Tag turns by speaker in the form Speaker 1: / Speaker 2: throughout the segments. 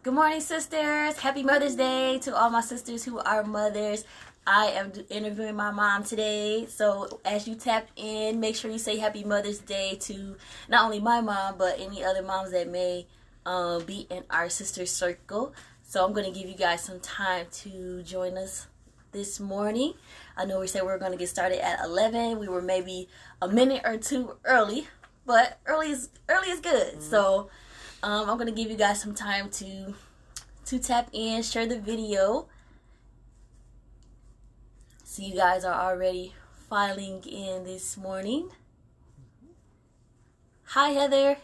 Speaker 1: Good morning, sisters. Happy Mother's Day to all my sisters who are mothers. I am interviewing my mom today. So as you tap in, make sure you say Happy Mother's Day to not only my mom, but any other moms that may be in our sister circle. So I'm going to give you guys some time to join us this morning. I know we said we were going to get started at 11. We were maybe a minute or two early, but early is good. Mm-hmm. So I'm going to give you guys some time to tap in, share the video. So you guys are already filing in this morning. Hi, Heather.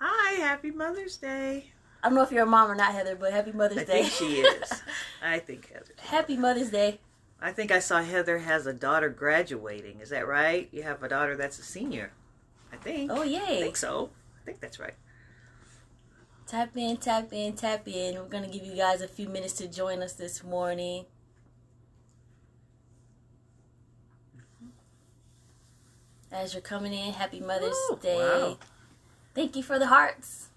Speaker 2: Hi, happy Mother's Day.
Speaker 1: I don't know if you're a mom or not, Heather, but happy Mother's Day.
Speaker 2: I think she is. I think Heather.
Speaker 1: Happy Mother's Day.
Speaker 2: I think I saw Heather has a daughter graduating. Is that right? You have a daughter that's a senior, I think.
Speaker 1: Oh, yay.
Speaker 2: I think so. I think that's right.
Speaker 1: Tap in, tap in, tap in. We're going to give you guys a few minutes to join us this morning. As you're coming in, happy Mother's Day.
Speaker 2: Wow.
Speaker 1: Thank you for the hearts.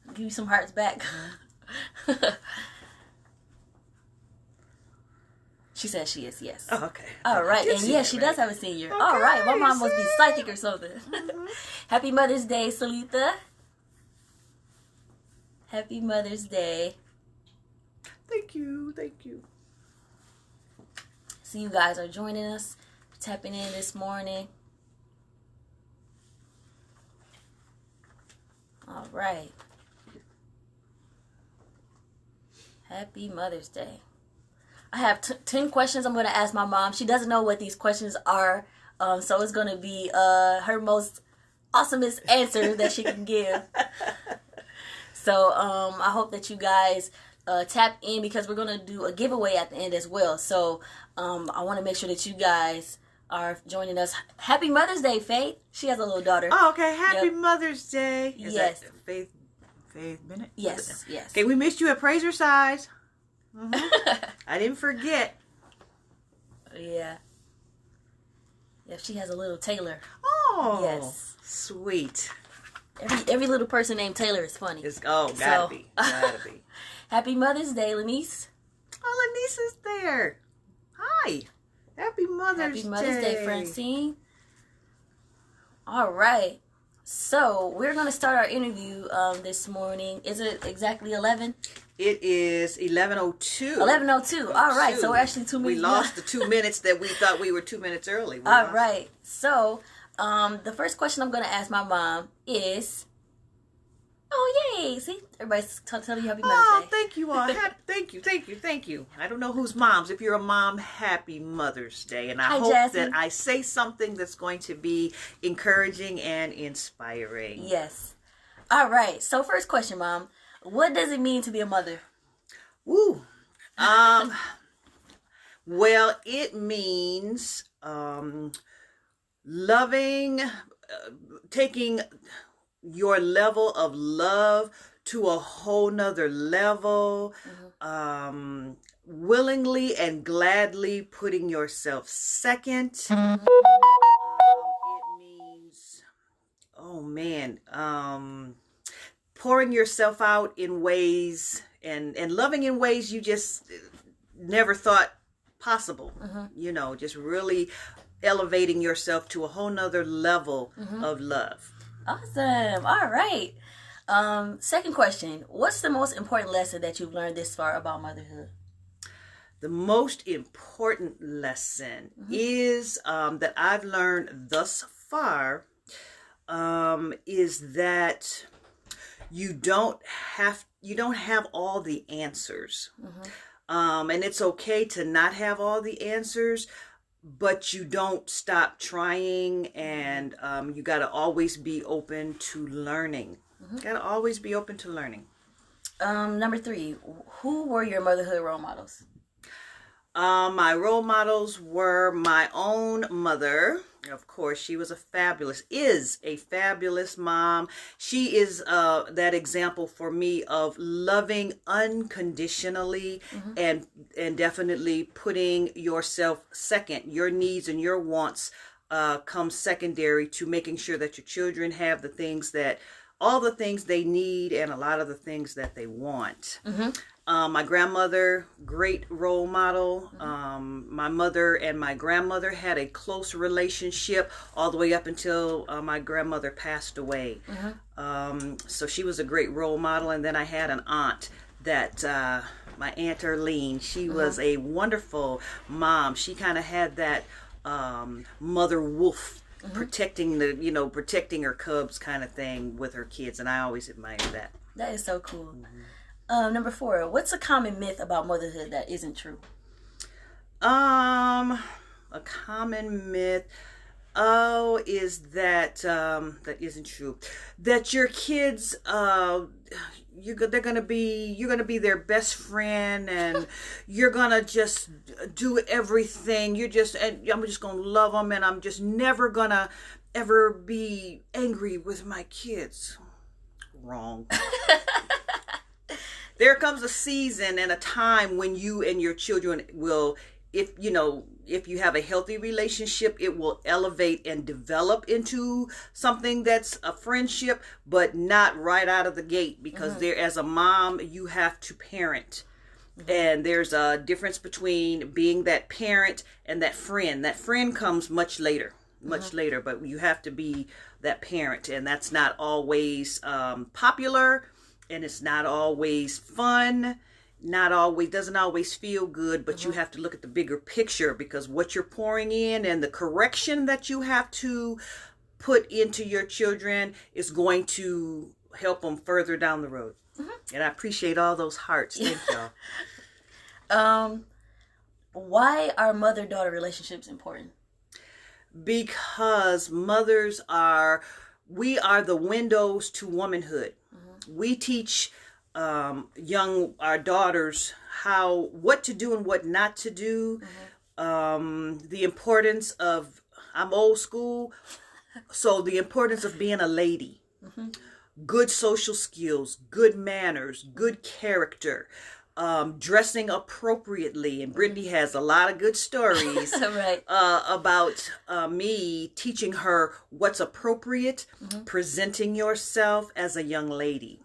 Speaker 1: I'll give you some hearts back. She says she is, yes.
Speaker 2: Oh, okay.
Speaker 1: All right. And yes, she does have a senior. Okay, all right. My mom must be psychic or something. Mm-hmm. Happy Mother's Day, Salita. Happy Mother's Day.
Speaker 2: Thank you. Thank you.
Speaker 1: So you guys are joining us, tapping in this morning. All right. Happy Mother's Day. I have 10 questions I'm going to ask my mom. She doesn't know what these questions are, so it's going to be her most awesomest answer that she can give. So I hope that you guys tap in because we're going to do a giveaway at the end as well. So I want to make sure that you guys are joining us. Happy Mother's Day, Faith. She has a little daughter.
Speaker 2: Oh, okay. Happy Mother's Day. Is
Speaker 1: yes.
Speaker 2: That Faith Bennett?
Speaker 1: Yes, yes.
Speaker 2: Okay, we missed you at Praiser Size. Mm-hmm. I didn't forget.
Speaker 1: Yeah. Yeah, she has a little Taylor.
Speaker 2: Oh.
Speaker 1: Yes.
Speaker 2: Sweet.
Speaker 1: Every little person named Taylor is funny.
Speaker 2: Gotta be.
Speaker 1: Happy Mother's Day, Lanice.
Speaker 2: Oh, Lanice is there. Hi. Happy Mother's
Speaker 1: Day, Francine. All right. So, we're going to start our interview this morning. Is it exactly 11?
Speaker 2: It is 11:02.
Speaker 1: 11:02. All right. So, we're actually 2 minutes.
Speaker 2: We lost the 2 minutes that we thought we were 2 minutes early.
Speaker 1: All right. So, the first question I'm going to ask my mom is... Oh, yay. See? Everybody's telling you Happy Mother's Day.
Speaker 2: Oh, thank you all. Thank you. I don't know who's moms. If you're a mom, Happy Mother's Day. And I hope
Speaker 1: Jasmine.
Speaker 2: that I say something that's going to be encouraging and inspiring.
Speaker 1: Yes. All right. So first question, Mom. What does it mean to be a mother?
Speaker 2: Woo. Well, it means loving, taking your level of love to a whole nother level, mm-hmm. Willingly and gladly putting yourself second. Mm-hmm. It means, oh man, pouring yourself out in ways and loving in ways you just never thought possible. Mm-hmm. You know, just really elevating yourself to a whole nother level mm-hmm. of love.
Speaker 1: Awesome. All right. Second question. What's the most important lesson that you've learned this far about motherhood?
Speaker 2: The most important lesson mm-hmm. is that I've learned thus far is that you don't have all the answers. Mm-hmm. And it's okay to not have all the answers, but you don't stop trying, and you got to always be open to learning. Mm-hmm. Got to always be open to learning.
Speaker 1: Number 3, who were your motherhood role models?
Speaker 2: My role models were my own mother. Of course, she was is a fabulous mom. She is that example for me of loving unconditionally mm-hmm. and definitely putting yourself second. Your needs and your wants come secondary to making sure that your children have the things that all the things they need and a lot of the things that they want. My grandmother, great role model. My mother and my grandmother had a close relationship all the way up until my grandmother passed away. So she was a great role model. And then I had an aunt that, my Aunt Erlene, she was a wonderful mom. She kind of had that mother wolf protecting protecting her cubs kind of thing with her kids. And I always admired that.
Speaker 1: That is so cool. Number 4, what's a common myth about motherhood that isn't true?
Speaker 2: A common myth, is that that isn't true. That your kids, you're gonna be their best friend, and you're gonna just do everything. I'm just gonna love them, and I'm just never gonna ever be angry with my kids. Wrong. There comes a season and a time when you and your children will, if you have a healthy relationship, it will elevate and develop into something that's a friendship, but not right out of the gate, because there, as a mom, you have to parent. And there's a difference between being that parent and that friend. That friend comes much later, but you have to be that parent, and that's not always popular. And it's not always fun, doesn't always feel good, but you have to look at the bigger picture, because what you're pouring in and the correction that you have to put into your children is going to help them further down the road. And I appreciate all those hearts. Thank y'all.
Speaker 1: Why are mother-daughter relationships important?
Speaker 2: Because we are the windows to womanhood. We teach our daughters what to do and what not to do. The importance of, I'm old school, so the importance of being a lady. Good social skills, good manners, good character, dressing appropriately. And Brittany has a lot of good stories about me teaching her what's appropriate, presenting yourself as a young lady.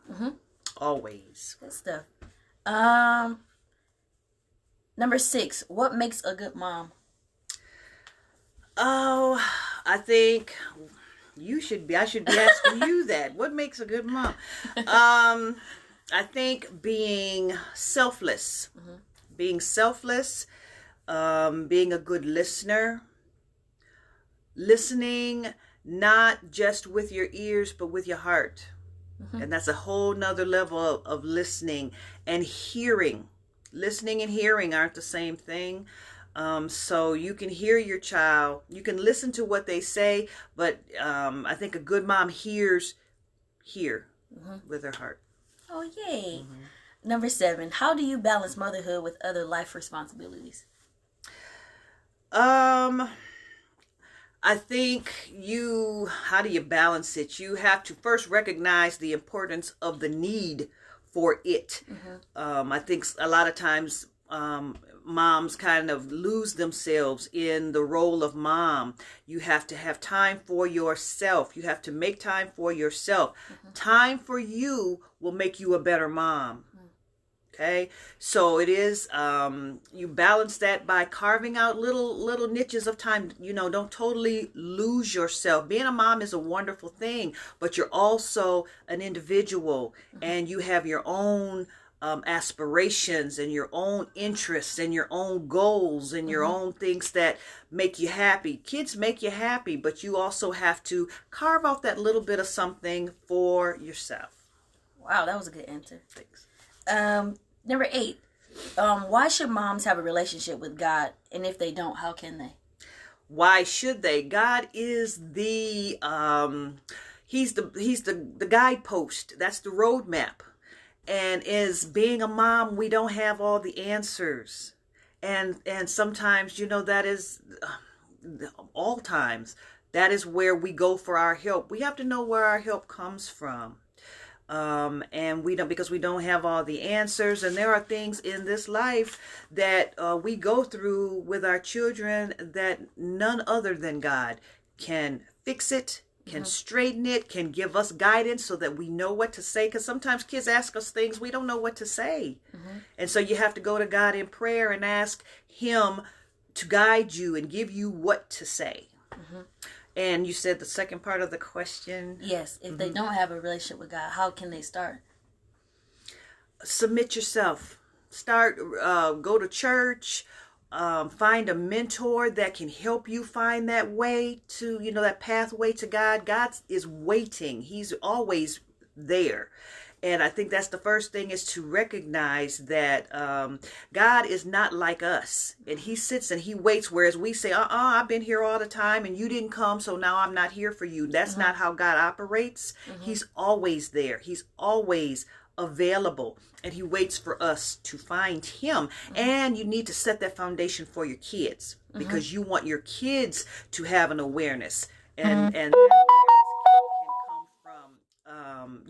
Speaker 2: Always.
Speaker 1: Good stuff. Number 6, what makes a good mom?
Speaker 2: Oh, I think I should be asking you that. What makes a good mom? I think being selfless, being a good listener, listening not just with your ears, but with your heart. And that's a whole nother level of listening and hearing. Listening and hearing aren't the same thing. So you can hear your child, you can listen to what they say, but I think a good mom hears with her heart.
Speaker 1: Oh, yay. Number 7, how do you balance motherhood with other life responsibilities?
Speaker 2: I think how do you balance it? You have to first recognize the importance of the need for it. I think a lot of times moms kind of lose themselves in the role of mom. You have to have time for yourself. You have to make time for yourself. Time for you will make you a better mom. Okay, so it is, you balance that by carving out little niches of time. Don't totally lose yourself. Being a mom is a wonderful thing, but you're also an individual, and you have your own aspirations and your own interests and your own goals and your own things that make you happy. Kids make you happy, but you also have to carve out that little bit of something for yourself.
Speaker 1: Wow, that was a good answer.
Speaker 2: Thanks.
Speaker 1: Number 8, why should moms have a relationship with God? And if they don't, how can they?
Speaker 2: Why should they? God is the he's the guidepost. That's the roadmap. And as being a mom, we don't have all the answers. And sometimes, that is all times. That is where we go for our help. We have to know where our help comes from. And we don't, because we don't have all the answers, and there are things in this life that we go through with our children that none other than God can fix it can straighten it, can give us guidance so that we know what to say. Because sometimes kids ask us things we don't know what to say. And so you have to go to God in prayer and ask him to guide you and give you what to say. And you said the second part of the question?
Speaker 1: Yes. If they don't have a relationship with God, how can they start?
Speaker 2: Submit yourself. Start, go to church. Find a mentor that can help you find that way to, that pathway to God. God is waiting. He's always there. And I think that's the first thing, is to recognize that God is not like us. And he sits and he waits, whereas we say, I've been here all the time and you didn't come, so now I'm not here for you. That's not how God operates. He's always there. He's always available, and he waits for us to find him. And you need to set that foundation for your kids, because you want your kids to have an awareness, and that awareness can come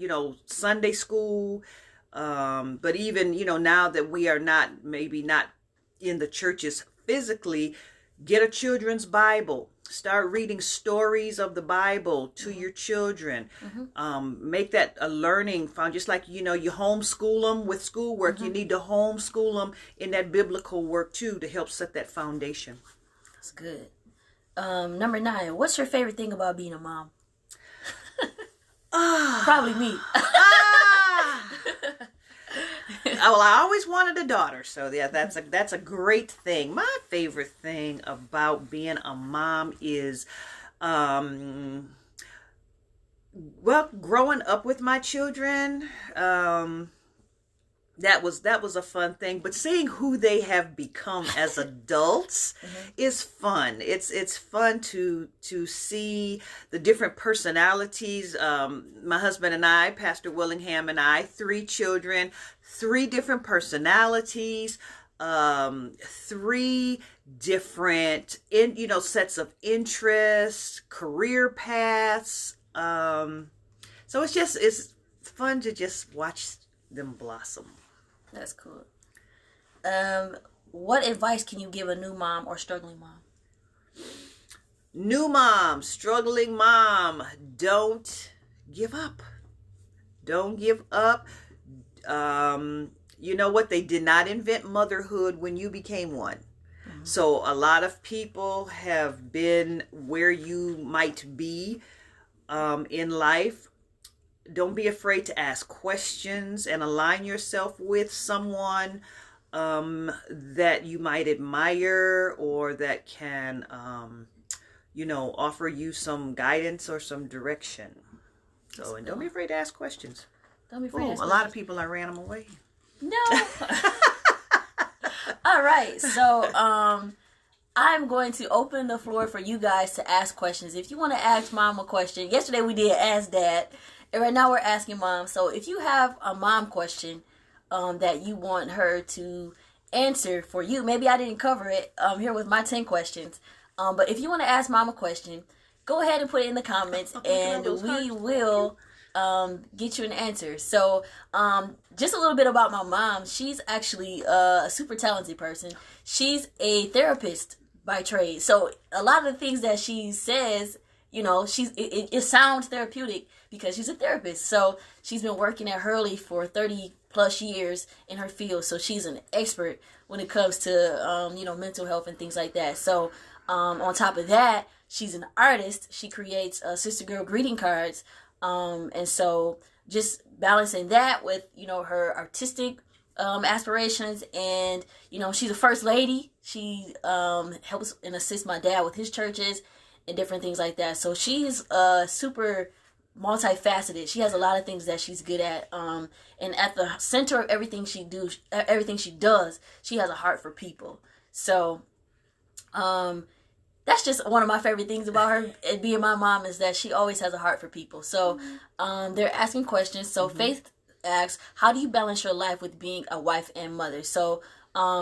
Speaker 2: from Sunday school, but even now that we are not in the churches physically, get a children's Bible. Start reading stories of the Bible to your children. Make that a learning found, just like, you homeschool them with schoolwork. You need to homeschool them in that biblical work too, to help set that foundation.
Speaker 1: That's good. Number 9, what's your favorite thing about being a mom? Probably me.
Speaker 2: Well, I always wanted a daughter, so yeah, that's a great thing. My favorite thing about being a mom is, growing up with my children. That was a fun thing, but seeing who they have become as adults is fun. It's fun to see the different personalities. My husband and I, Pastor Willingham and I, 3 children, 3 different personalities, 3 different sets of interests, career paths. So it's fun to just watch them blossom.
Speaker 1: That's cool. What advice can you give a new mom or struggling mom?
Speaker 2: New mom, struggling mom, don't give up. Don't give up. You know what? They did not invent motherhood when you became one. So a lot of people have been where you might be in life. Don't be afraid to ask questions and align yourself with someone that you might admire, or that can, offer you some guidance or some direction. So, and don't be afraid to ask questions.
Speaker 1: Don't be afraid to ask
Speaker 2: questions. A lot of people, I ran them away.
Speaker 1: No. All right. So, I'm going to open the floor for you guys to ask questions. If you want to ask mom a question, yesterday we did ask dad. And right now we're asking mom. So if you have a mom question that you want her to answer for you, maybe I didn't cover it here with my 10 questions. But if you want to ask mom a question, go ahead and put it in the comments, and we will get you an answer. So just a little bit about my mom. She's actually a super talented person. She's a therapist by trade. So a lot of the things that she says, it sounds therapeutic because she's a therapist. So she's been working at Hurley for 30 plus years in her field. So she's an expert when it comes to, mental health and things like that. So on top of that, she's an artist. She creates Sister Girl greeting cards. And so just balancing that with, her artistic aspirations, and, she's a first lady. She helps and assists my dad with his churches and different things like that. So she's super multifaceted. She has a lot of things that she's good at. And at the center of everything she does, she has a heart for people. So that's just one of my favorite things about her, and being my mom, is that she always has a heart for people. So they're asking questions. So Faith asks, how do you balance your life with being a wife and mother? So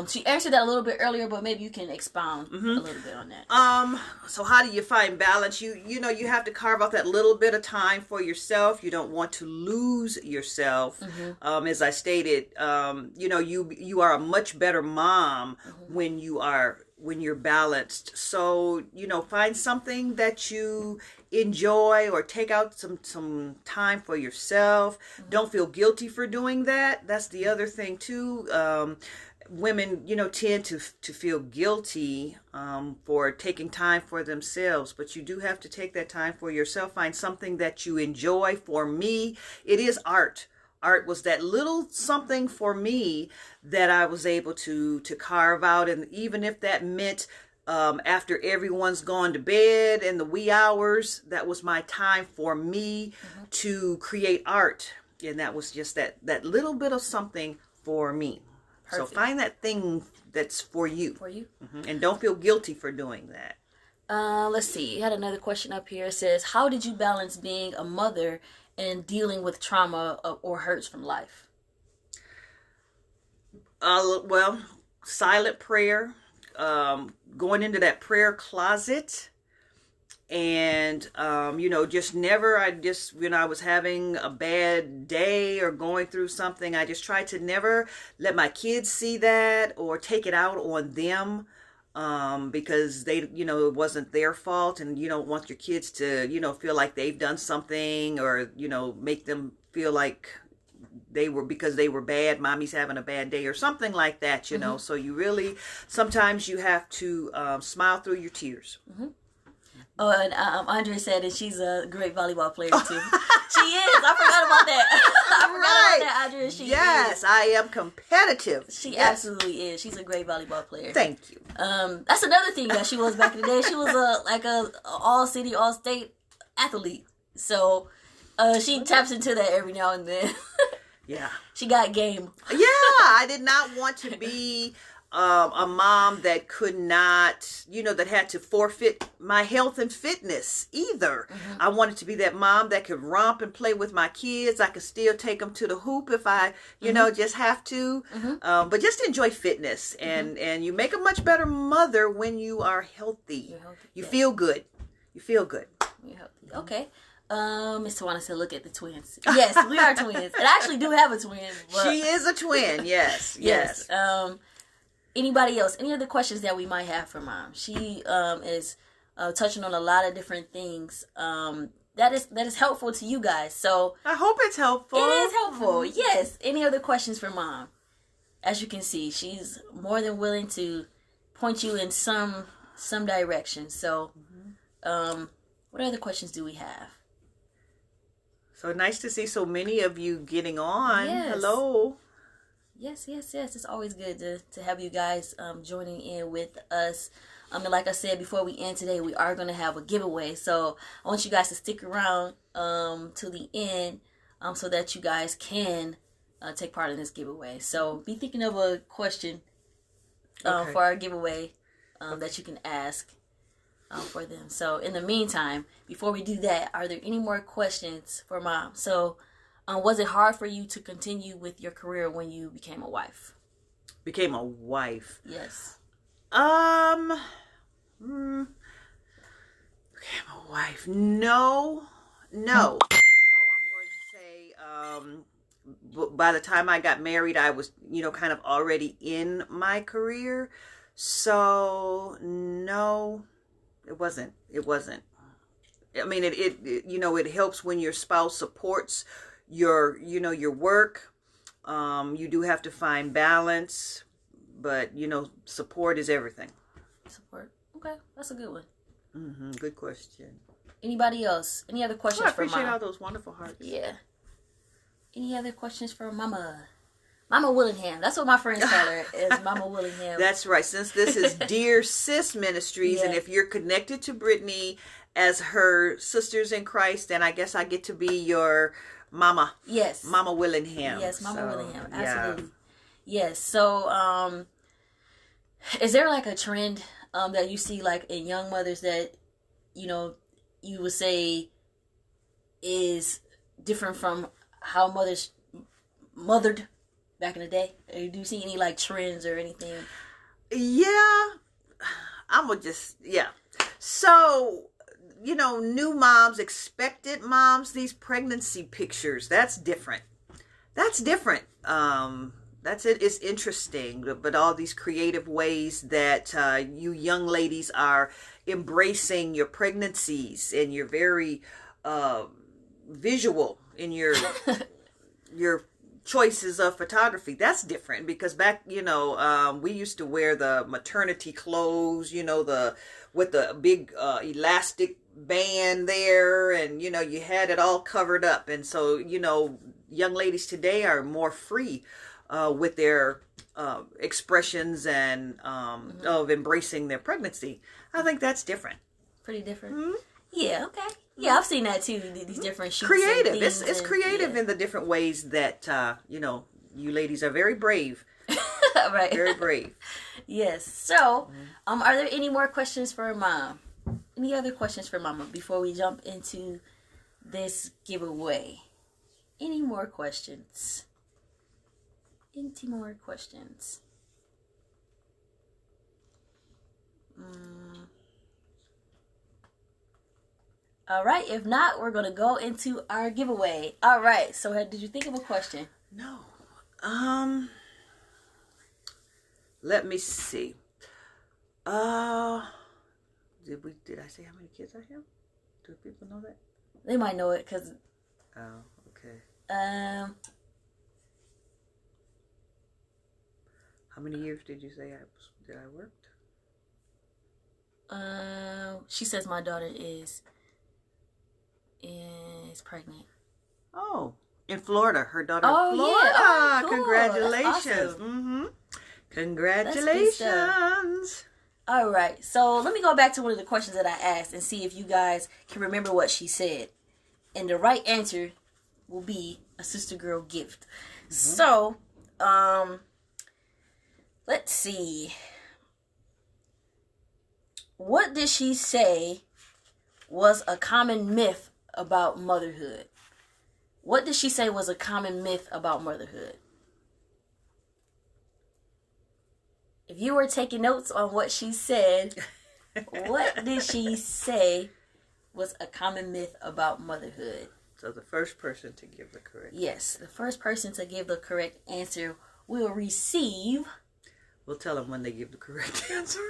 Speaker 1: she answered that a little bit earlier, but maybe you can expound a little bit on that.
Speaker 2: So how do you find balance? You have to carve out that little bit of time for yourself. You don't want to lose yourself. As I stated, you are a much better mom when you are when you're balanced. So, find something that you enjoy, or take out some time for yourself. Don't feel guilty for doing that. That's the other thing too. Women, tend to feel guilty for taking time for themselves, but you do have to take that time for yourself. Find something that you enjoy. For me, it is art. Art was that little something for me that I was able to carve out, and even if that meant after everyone's gone to bed in the wee hours, that was my time for me to create art, and that was just that little bit of something for me. Perfect. So find that thing that's for you. For you. And don't feel guilty for doing that.
Speaker 1: Let's see. You had another question up here. It says, how did you balance being a mother and dealing with trauma or hurts from life?
Speaker 2: Well, silent prayer, going into that prayer closet, and when I was having a bad day or going through something, I just tried to never let my kids see that or take it out on them, because they, it wasn't their fault, and you don't want your kids to, feel like they've done something, or, make them feel like because they were bad, mommy's having a bad day or something like that, so you really, sometimes you have to smile through your tears.
Speaker 1: Oh, and Andre said that she's a great volleyball player too. She is. I forgot about that. About that, Andre.
Speaker 2: Yes, I am competitive.
Speaker 1: She absolutely is. She's a great volleyball player.
Speaker 2: Thank you.
Speaker 1: That's another thing that she was back in the day. She was a all city, all state athlete. So she taps into that every now and then.
Speaker 2: Yeah.
Speaker 1: She got game.
Speaker 2: Yeah, I did not want to be a mom that could not, that had to forfeit my health and fitness either. I wanted to be that mom that could romp and play with my kids. I could still take them to the hoop if I, just have to. But just enjoy fitness. And you make a much better mother when you are healthy. You feel good. You feel good.
Speaker 1: You're healthy. Okay. Miss Tawana said, look at the twins. Yes, we are twins. And I actually do have a twin. But...
Speaker 2: She is a twin, yes. Yes.
Speaker 1: Anybody else? Any other questions that we might have for Mom? She is touching on a lot of different things that is helpful to you guys. So
Speaker 2: I hope it's helpful.
Speaker 1: It is helpful. Yes. Any other questions for Mom? As you can see, she's more than willing to point you in some direction. So, what other questions do we have?
Speaker 2: So nice to see so many of you getting on.
Speaker 1: Yes.
Speaker 2: Hello.
Speaker 1: Yes. It's always good to have you guys joining in with us. And like I said, before we end today, we are going to have a giveaway. So I want you guys to stick around to the end so that you guys can take part in this giveaway. So be thinking of a question for our giveaway that you can ask for them. So in the meantime, before we do that, are there any more questions for Mom? So was it hard for you to continue with your career when you became a wife?
Speaker 2: Became a wife?
Speaker 1: Yes.
Speaker 2: Became a wife. No. I'm going to say, by the time I got married, I was, kind of already in my career. So no, it wasn't. I mean, it helps when your spouse supports your work. You do have to find balance, but support is everything.
Speaker 1: Support. Okay, that's a good one.
Speaker 2: Good question.
Speaker 1: Anybody else? Any other questions for Mom?
Speaker 2: I appreciate all those wonderful hearts.
Speaker 1: Yeah. Any other questions for Mama? Mama Willingham. That's what my friends call her, is Mama Willingham.
Speaker 2: That's right. Since this is Dear Sis Ministries, and if you're connected to Brittany as her sisters in Christ, then I guess I get to be your mama.
Speaker 1: Yes.
Speaker 2: Mama Willingham.
Speaker 1: Yes, Mama Willingham. Absolutely. Yeah. Yes. So, is there like a trend that you see like in young mothers that, you would say is different from how mothers mothered back in the day? Do you see any like trends or anything? Yeah.
Speaker 2: So, new moms, expected moms, these pregnancy pictures, that's different. That's it. It's interesting, but all these creative ways that you young ladies are embracing your pregnancies, and you're very visual in your choices of photography. That's different, because back, we used to wear the maternity clothes, with the big elastic band there, and you had it all covered up. And so young ladies today are more free with their expressions and of embracing their pregnancy. I think that's different.
Speaker 1: Pretty different. Mm-hmm. Yeah. Okay. Yeah, I've seen that too. These different shoots.
Speaker 2: Creative. It's creative in the different ways that you ladies are very brave.
Speaker 1: Right.
Speaker 2: Very brave.
Speaker 1: Yes. So, are there any more questions for Mom? Any other questions for Mama before we jump into this giveaway? Any more questions? Any more questions? All right. If not, we're going to go into our giveaway. All right. So, did you think of a question?
Speaker 2: No. Let me see. Did I say how many kids I have? Do people know that?
Speaker 1: They might know it because.
Speaker 2: Oh, okay. How many years did you say I worked?
Speaker 1: She says my daughter is pregnant.
Speaker 2: Oh, in Florida. Her daughter
Speaker 1: in Florida.
Speaker 2: Yeah. Oh, cool. Congratulations.
Speaker 1: That's awesome.
Speaker 2: Mm-hmm. Congratulations.
Speaker 1: All right. So let me go back to one of the questions that I asked and see if you guys can remember what she said. And the right answer will be a sister girl gift. Mm-hmm. So, let's see. What did she say was a common myth about motherhood? What did she say was a common myth about motherhood? If you were taking notes on what she said, what did she say was a common myth about motherhood?
Speaker 2: So the first person to give the correct
Speaker 1: Yes, the first person to give the correct answer will receive...
Speaker 2: We'll tell them when they give the correct answer.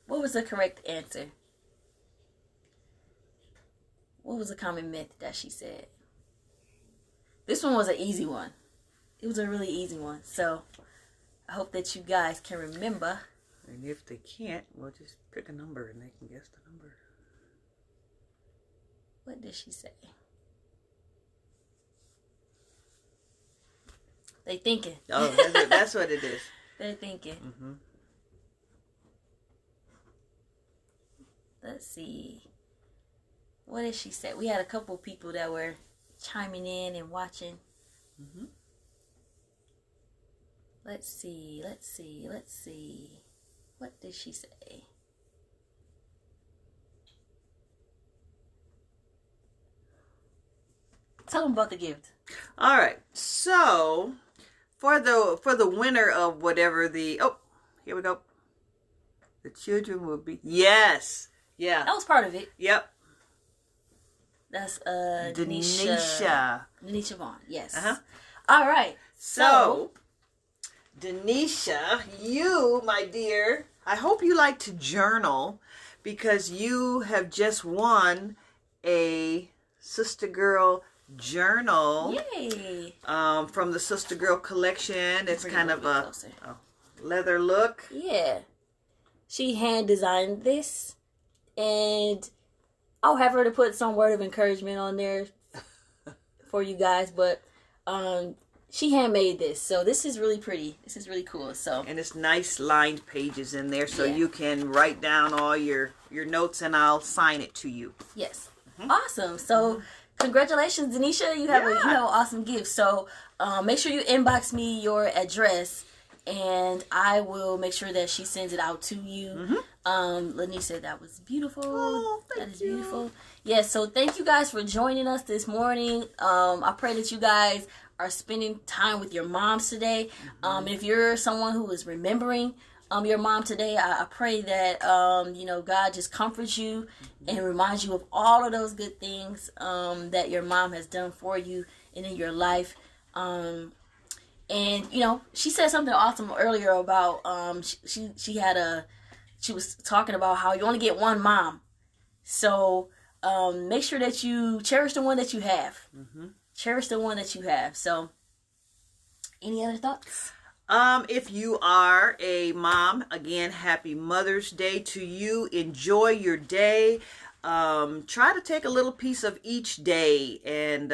Speaker 1: What was the correct answer? What was a common myth that she said? This one was an easy one. It was a really easy one. So, I hope that you guys can remember.
Speaker 2: And if they can't, we'll just pick a number and they can guess the number.
Speaker 1: What did she say? They thinking.
Speaker 2: Oh, that's what it is.
Speaker 1: They're thinking.
Speaker 2: Mm-hmm.
Speaker 1: Let's see. What did she say? We had a couple people that were chiming in and watching.
Speaker 2: Mm-hmm.
Speaker 1: Let's see. What did she say? Tell them about the gift.
Speaker 2: All right. So, for the winner of whatever here we go. The children will be... Yes. Yeah.
Speaker 1: That was part of it.
Speaker 2: Yep.
Speaker 1: That's Denisha Vaughn. Yes.
Speaker 2: Uh-huh.
Speaker 1: All right.
Speaker 2: So, Denisha, you, my dear, I hope you like to journal, because you have just won a Sister Girl journal.
Speaker 1: Yay!
Speaker 2: From the Sister Girl collection. It's kind of a leather look.
Speaker 1: Yeah. She hand designed this, and I'll have her to put some word of encouragement on there for you guys, but she handmade this, so this is really pretty. This is really cool.
Speaker 2: And it's nice lined pages in there, so you can write down all your notes, and I'll sign it to you.
Speaker 1: Yes. Mm-hmm. Awesome. So congratulations, Denisha. You have an awesome gift. So make sure you inbox me your address, and I will make sure that she sends it out to you. Mm-hmm. Lenise said that was beautiful.
Speaker 2: Oh,
Speaker 1: that is beautiful. Yes, so thank you guys for joining us this morning. I pray that you guys are spending time with your moms today. And if you're someone who is remembering your mom today, I pray that God just comforts you and reminds you of all of those good things that your mom has done for you and in your life. And you know, she said something awesome earlier about she was talking about how you only get one mom. So make sure that you cherish the one that you have. Mm-hmm. Cherish the one that you have. So, any other thoughts?
Speaker 2: If you are a mom, again, happy Mother's Day to you. Enjoy your day. Try to take a little piece of each day and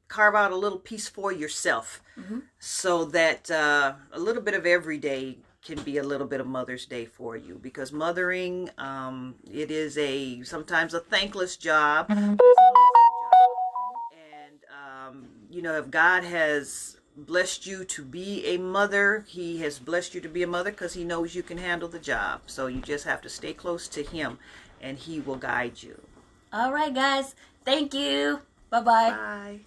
Speaker 2: carve out a little piece for yourself, so that a little bit of every day can be a little bit of Mother's Day for you, because mothering, it is sometimes a thankless job. And you know, if God has blessed you to be a mother, he has blessed you to be a mother because he knows you can handle the job. So you just have to stay close to him and he will guide you.
Speaker 1: All right, guys. Thank you. Bye-bye.
Speaker 2: Bye.